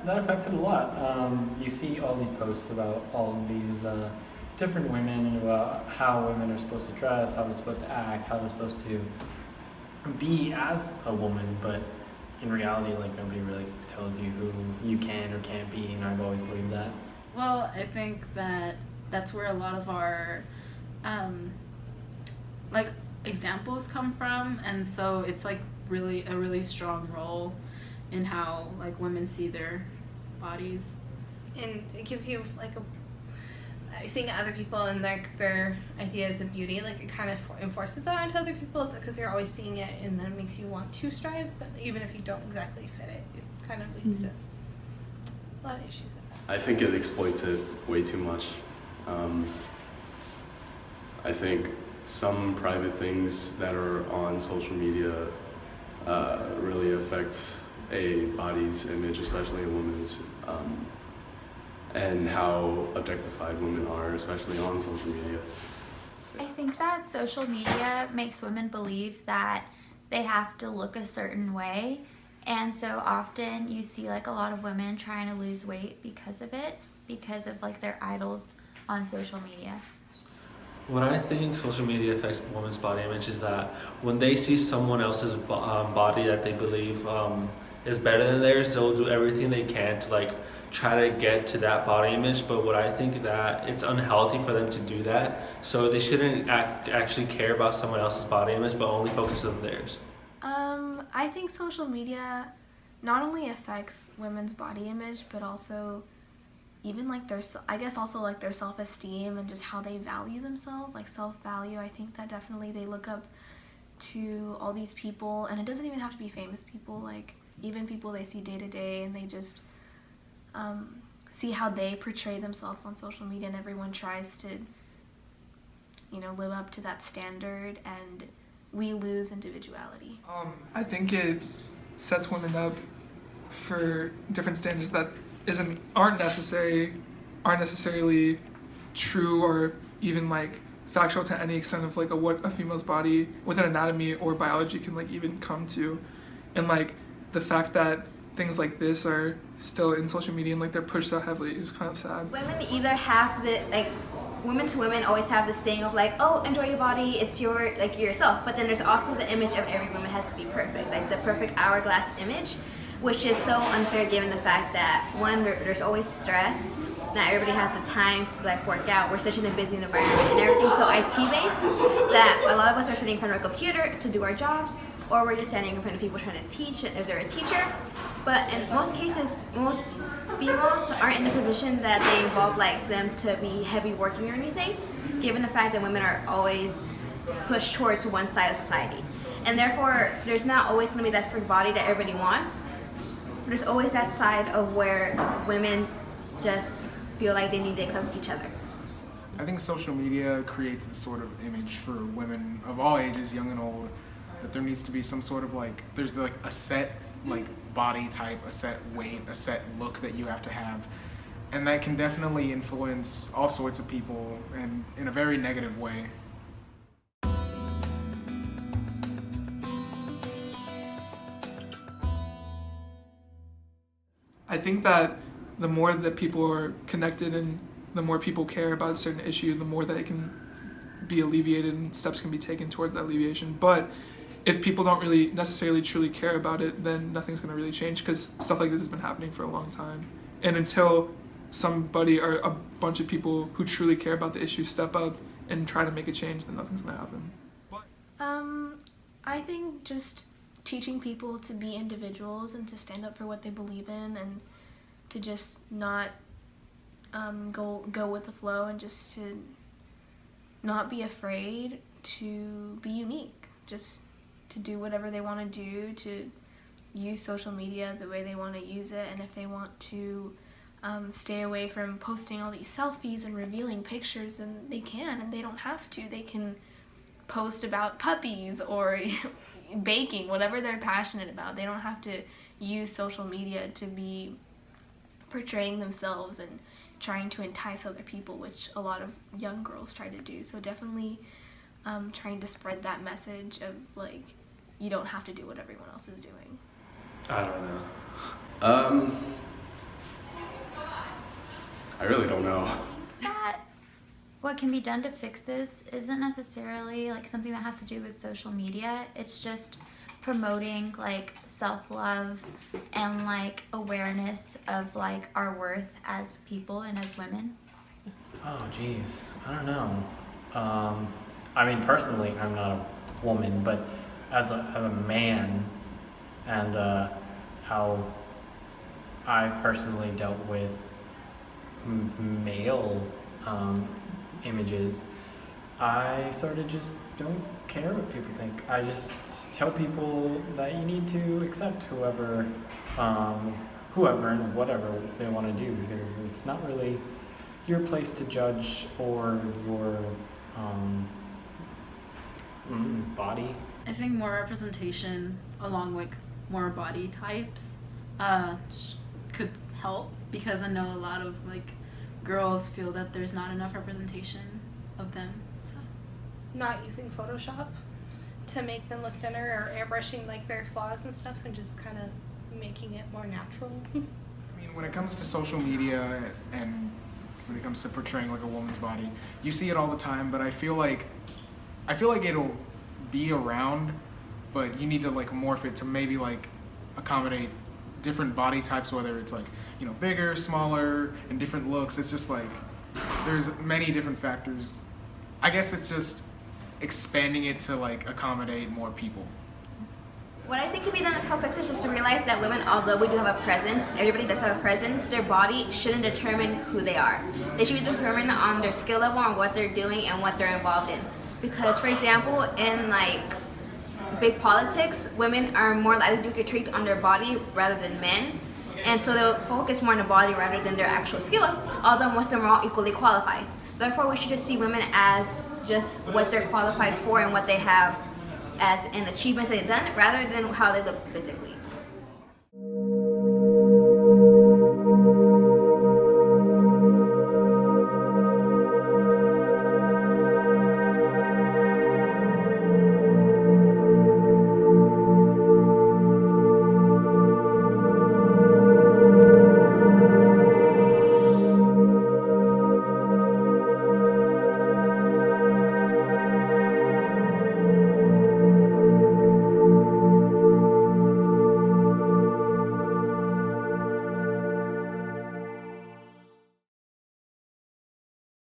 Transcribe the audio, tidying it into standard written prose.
that affects it a lot. You see all these posts about all of these different women and about how women are supposed to dress, how they're supposed to act, how they're supposed to be as a woman, but in reality, like nobody really tells you who you can or can't be, and I've always believed that. Well, I think that that's where a lot of our like examples come from, and so it's like really a really strong role in how like women see their bodies. And it gives you like a seeing other people and their ideas of beauty, like it kind of enforces that onto other people because you're always seeing it, and then it makes you want to strive, but even if you don't exactly fit it, it kind of leads to a lot of issues with that. I think it exploits it way too much. I think some private things that are on social media really affect a body's image, especially a woman's, and how objectified women are, especially on social media. I think that social media makes women believe that they have to look a certain way, and so often you see like a lot of women trying to lose weight because of it, because of like their idols on social media. What I think social media affects women's body image is that when they see someone else's body that they believe is better than theirs, they'll do everything they can to like try to get to that body image. But what I think that it's unhealthy for them to do that, so they shouldn't actually care about someone else's body image, but only focus on theirs. I think social media not only affects women's body image, but also even like their, I guess also like their self-esteem and just how they value themselves, like self-value. I think that definitely they look up to all these people, and it doesn't even have to be famous people, like even people they see day to day, and they just see how they portray themselves on social media, and everyone tries to, you know, live up to that standard, and we lose individuality. I think it sets women up for different standards that aren't necessarily true or even like factual to any extent of like what a female's body within anatomy or biology can like even come to, and like the fact that things like this are still in social media and like they're pushed so heavily is kind of sad. Women either have the like women to women always have this thing of like, oh, enjoy your body, it's your like yourself, but then there's also the image of every woman has to be perfect, like the perfect hourglass image, which is so unfair given the fact that one, there's always stress, not everybody has the time to like work out, we're such in a busy environment and everything's so IT based that a lot of us are sitting in front of a computer to do our jobs, or we're just standing in front of people trying to teach if they're a teacher. But in most cases, most females aren't in the position that they involve like them to be heavy working or anything, given the fact that women are always pushed towards one side of society. And therefore, there's not always gonna be that perfect body that everybody wants. There's always that side of where women just feel like they need to accept each other. I think social media creates this sort of image for women of all ages, young and old, that there needs to be some sort of like, there's like a set like body type, a set weight, a set look that you have to have. And that can definitely influence all sorts of people and in a very negative way. I think that the more that people are connected and the more people care about a certain issue, the more that it can be alleviated and steps can be taken towards that alleviation. But if people don't really necessarily truly care about it, then nothing's going to really change, because stuff like this has been happening for a long time. And until somebody or a bunch of people who truly care about the issue step up and try to make a change, then nothing's going to happen. I think just teaching people to be individuals and to stand up for what they believe in, and to just not go with the flow, and just to not be afraid to be unique, just to do whatever they want to do, to use social media the way they want to use it. And if they want to stay away from posting all these selfies and revealing pictures, then they can, and they don't have to. They can post about puppies or baking, whatever they're passionate about. They don't have to use social media to be portraying themselves and trying to entice other people, which a lot of young girls try to do. So definitely trying to spread that message of like, you don't have to do what everyone else is doing. I don't know. I really don't know. That what can be done to fix this isn't necessarily like something that has to do with social media. It's just promoting like self-love and like awareness of like our worth as people and as women. Oh, geez. I don't know. I mean, personally, I'm not a woman, but as a man, and how I've personally dealt with male images, I sort of just don't care what people think. I just tell people that you need to accept whoever and whatever they want to do, because it's not really your place to judge or your body. I think more representation along with more body types could help, because I know a lot of like girls feel that there's not enough representation of them. So Not using Photoshop to make them look thinner, or airbrushing like their flaws and stuff, and just kind of making it more natural. I mean, when it comes to social media and when it comes to portraying like a woman's body, you see it all the time, but I feel like it'll be around, but you need to like morph it to maybe like accommodate different body types, whether it's like, you know, bigger, smaller, and different looks. It's just like there's many different factors. I guess it's just expanding it to like accommodate more people. What I think can be done to help fix it is just to realize that women, although we do have a presence, everybody does have a presence, their body shouldn't determine who they are. They should be determined on their skill level, on what they're doing, and what they're involved in. Because, for example, in like big politics, women are more likely to get treated on their body rather than men. And so they'll focus more on the body rather than their actual skill, although most of them are all equally qualified. Therefore, we should just see women as just what they're qualified for and what they have as in achievements they've done, rather than how they look physically.